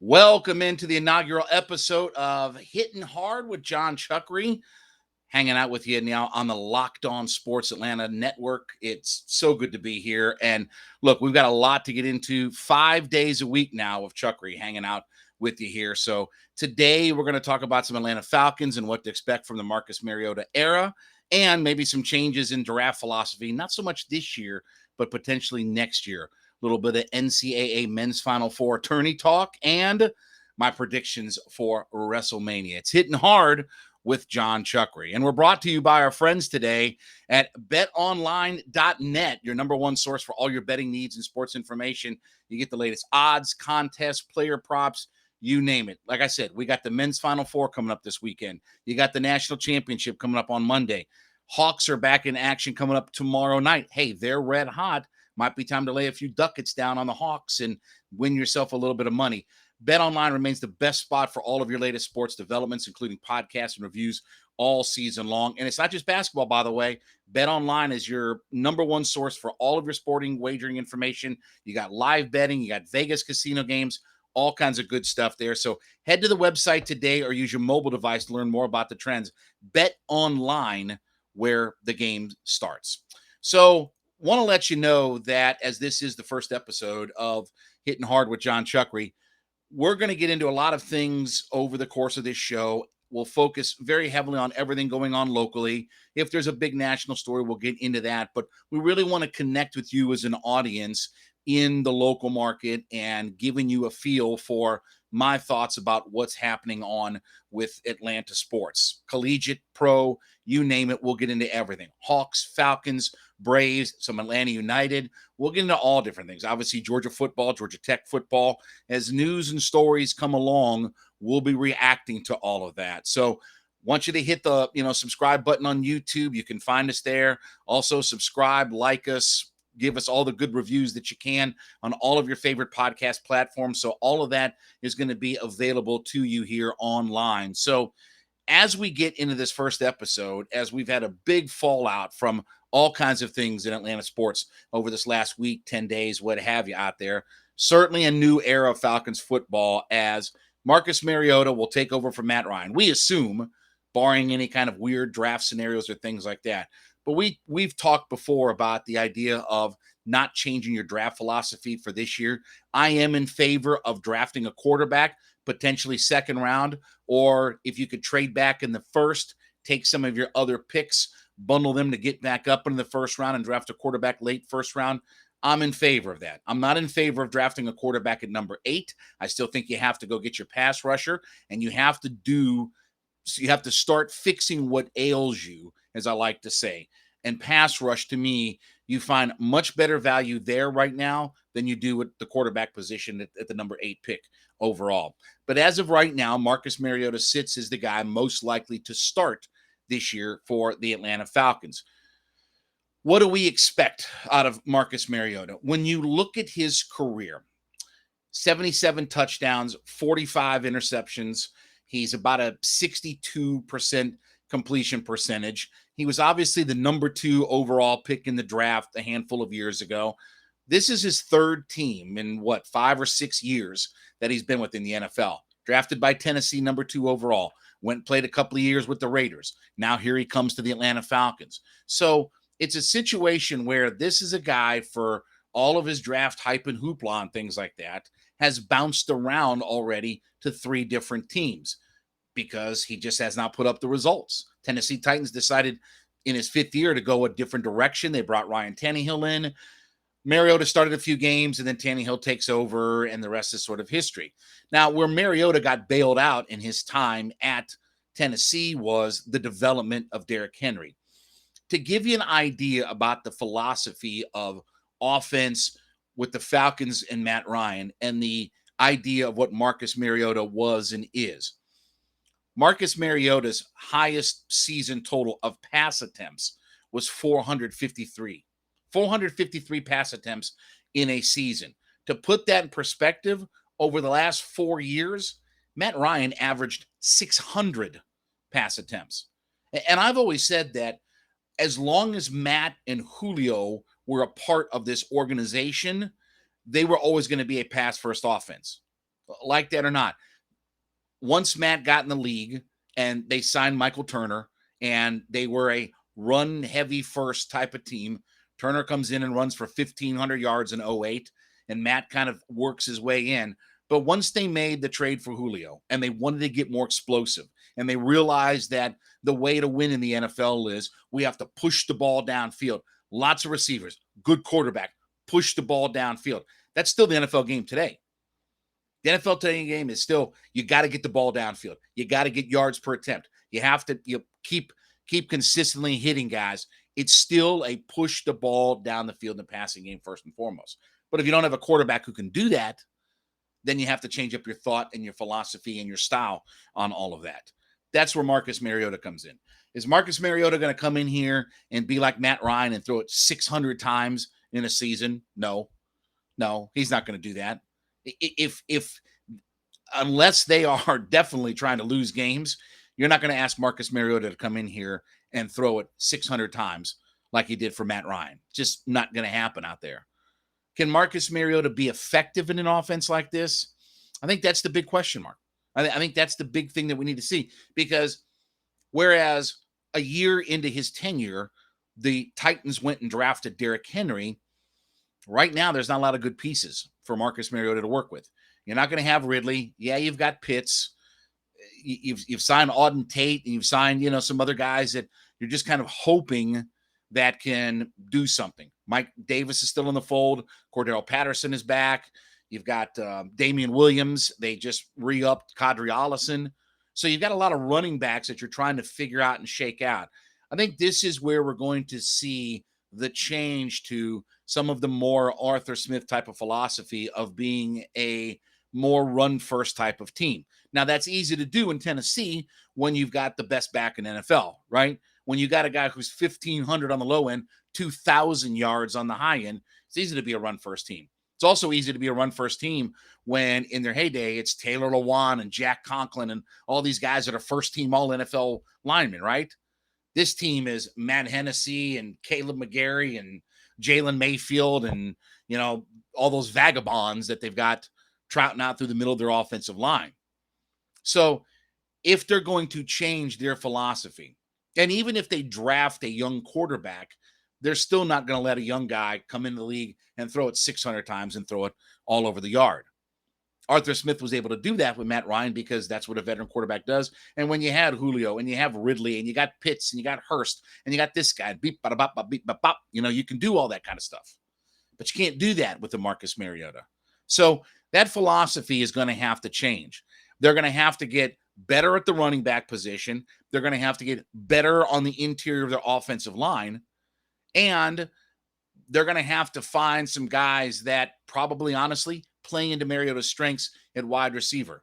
Welcome into the inaugural episode of Hittin Hard with Jon Chuckery. Hanging out with you now on the Locked On Sports Atlanta network. It's so good to be here. And look, we've got a lot to get into. 5 days a week now of Chuckery hanging out with you here. So today we're going to talk about some Atlanta Falcons and what to expect from the Marcus Mariota era and maybe some changes in draft philosophy. Not so much this year, but potentially next year. A little bit of NCAA men's Final Four tourney talk and my predictions for WrestleMania. It's Hittin Hard with Jon Chuckery. And we're brought to you by our friends today at betonline.net, your number one source for all your betting needs and sports information. You get the latest odds, contests, player props, you name it. Like I said, we got the men's Final Four coming up this weekend. You got the national championship coming up on Monday. Hawks are back in action coming up tomorrow night. Hey, they're red hot. Might be time to lay a few ducats down on the Hawks and win yourself a little bit of money. BetOnline remains the best spot for all of your latest sports developments, including podcasts and reviews all season long. And it's not just basketball, by the way. BetOnline is your number one source for all of your sporting wagering information. You got live betting, you got Vegas casino games, all kinds of good stuff there. So head to the website today or use your mobile device to learn more about the trends. BetOnline, where the game starts. So want to let you know that as this is the first episode of Hittin Hard with Jon Chuckery, we're going to get into a lot of things over the course of this show. We'll focus very heavily on everything going on locally. If there's a big national story, we'll get into that. But we really want to connect with you as an audience in the local market and giving you a feel for my thoughts about what's happening on with Atlanta sports, collegiate, pro, you name it. We'll get into everything. Hawks, Falcons, Braves, some Atlanta United. We'll get into all different things. Obviously, Georgia football, Georgia Tech football. As news and stories come along, we'll be reacting to all of that. So want you to hit the subscribe button on YouTube. You can find us there. Also subscribe, like us, give us all the good reviews that you can on all of your favorite podcast platforms. So all of that is going to be available to you here online. So as we get into this first episode, as we've had a big fallout from all kinds of things in Atlanta sports over this last week, 10 days, what have you out there, certainly a new era of Falcons football as Marcus Mariota will take over from Matt Ryan. We assume, barring any kind of weird draft scenarios or things like that. But we've talked before about the idea of not changing your draft philosophy for this year. I am in favor of drafting a quarterback, potentially second round, or if you could trade back in the first, take some of your other picks, bundle them to get back up into the first round and draft a quarterback late first round. I'm in favor of that. I'm not in favor of drafting a quarterback at number 8. I still think you have to go get your pass rusher, and you have to start fixing what ails you, as I like to say. And pass rush, to me, you find much better value there right now than you do at the quarterback position at the number 8 pick overall. But as of right now, Marcus Mariota sits as the guy most likely to start this year for the Atlanta Falcons. What do we expect out of Marcus Mariota? When you look at his career, 77 touchdowns, 45 interceptions. He's about a 62% completion percentage. He was obviously the number 2 overall pick in the draft a handful of years ago. This is his third team in 5 or 6 years that he's been within the NFL. Drafted by Tennessee, number 2 overall. Went and played a couple of years with the Raiders. Now here he comes to the Atlanta Falcons. So it's a situation where this is a guy, for all of his draft hype and hoopla and things like that, has bounced around already to 3 different teams because he just has not put up the results. Tennessee Titans decided in his 5th year to go a different direction. They brought Ryan Tannehill in. Mariota started a few games, and then Tannehill takes over, and the rest is sort of history. Now, where Mariota got bailed out in his time at Tennessee was the development of Derrick Henry. To give you an idea about the philosophy of offense with the Falcons and Matt Ryan and the idea of what Marcus Mariota was and is, Marcus Mariota's highest season total of pass attempts was 453. 453 pass attempts in a season. To put that in perspective, over the last 4 years, Matt Ryan averaged 600 pass attempts. And I've always said that as long as Matt and Julio were a part of this organization, they were always going to be a pass-first offense. like that or not. Once Matt got in the league and they signed Michael Turner and they were a run heavy first type of team, Turner comes in and runs for 1,500 yards in 08, and Matt kind of works his way in. But once they made the trade for Julio and they wanted to get more explosive, and they realized that the way to win in the NFL is we have to push the ball downfield. Lots of receivers, good quarterback, push the ball downfield. That's still the NFL game today. The NFL today game is still, you got to get the ball downfield. You got to get yards per attempt. You have to keep consistently hitting guys. It's still a push the ball down the field in the passing game first and foremost. But if you don't have a quarterback who can do that, then you have to change up your thought and your philosophy and your style on all of that. That's where Marcus Mariota comes in. Is Marcus Mariota going to come in here and be like Matt Ryan and throw it 600 times in a season? No, he's not going to do that. If unless they are definitely trying to lose games, you're not going to ask Marcus Mariota to come in here and throw it 600 times like he did for Matt Ryan. Just not going to happen out there. Can Marcus Mariota be effective in an offense like this? I think that's the big question mark. I think that's the big thing that we need to see, because whereas a year into his tenure, the Titans went and drafted Derrick Henry, right now there's not a lot of good pieces for Marcus Mariota to work with. You're not going to have Ridley. Yeah, you've got Pitts. You've signed Auden Tate, and you've signed, some other guys that you're just kind of hoping that can do something. Mike Davis is still in the fold. Cordell Patterson is back. You've got Damian Williams. They just re-upped Kadri Allison. So you've got a lot of running backs that you're trying to figure out and shake out. I think this is where we're going to see the change to some of the more Arthur Smith type of philosophy of being a more run-first type of team. Now, that's easy to do in Tennessee when you've got the best back in NFL, right? When you got a guy who's 1,500 on the low end, 2,000 yards on the high end, it's easy to be a run-first team. It's also easy to be a run-first team when, in their heyday, it's Taylor Lewan and Jack Conklin and all these guys that are first-team all-NFL linemen, right? This team is Matt Hennessy and Caleb McGarry and Jalen Mayfield and, all those vagabonds that they've got trouting out through the middle of their offensive line. So if they're going to change their philosophy, and even if they draft a young quarterback, they're still not going to let a young guy come into the league and throw it 600 times and throw it all over the yard. Arthur Smith was able to do that with Matt Ryan because that's what a veteran quarterback does. And when you had Julio and you have Ridley and you got Pitts and you got Hurst and you got this guy, beep, bada, bop, bop, beep, bop, bop, you can do all that kind of stuff. But you can't do that with the Marcus Mariota. So that philosophy is going to have to change. They're going to have to get better at the running back position. They're going to have to get better on the interior of their offensive line. And they're going to have to find some guys that probably, honestly, play into Mariota's strengths at wide receiver.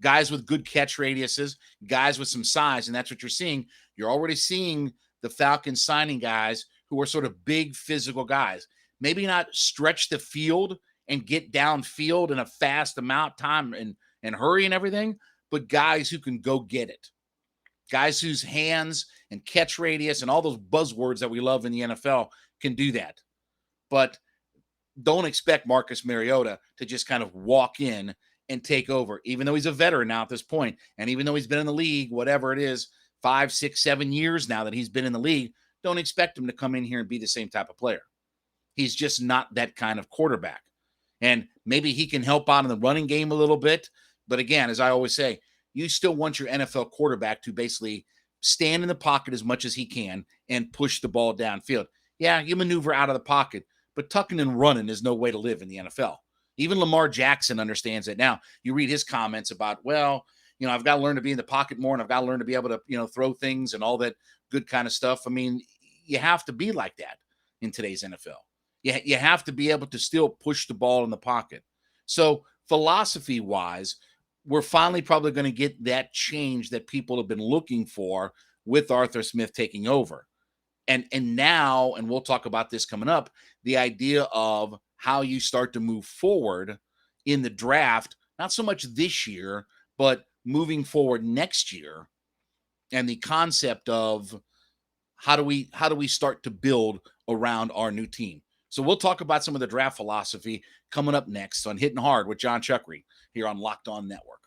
Guys with good catch radiuses, guys with some size, and that's what you're seeing. You're already seeing the Falcons signing guys who are sort of big physical guys. Maybe not stretch the field and get downfield in a fast amount of time and hurry and everything, but guys who can go get it. Guys whose hands and catch radius and all those buzzwords that we love in the NFL can do that. But don't expect Marcus Mariota to just kind of walk in and take over, even though he's a veteran now at this point, and even though he's been in the league, whatever it is, 5, 6, 7 years now that he's been in the league, don't expect him to come in here and be the same type of player. He's just not that kind of quarterback. And maybe he can help out in the running game a little bit. But again, as I always say, you still want your NFL quarterback to basically stand in the pocket as much as he can and push the ball downfield. Yeah, you maneuver out of the pocket, but tucking and running is no way to live in the NFL. Even Lamar Jackson understands it now. You read his comments about, I've got to learn to be in the pocket more, and I've got to learn to be able to, throw things and all that good kind of stuff. I mean, you have to be like that in today's NFL. You have to be able to still push the ball in the pocket. So philosophy-wise, we're finally probably going to get that change that people have been looking for with Arthur Smith taking over. And now, and we'll talk about this coming up, the idea of how you start to move forward in the draft, not so much this year, but moving forward next year, and the concept of how do we start to build around our new team. So we'll talk about some of the draft philosophy coming up next on Hittin Hard with Jon Chuckery here on Locked On Network.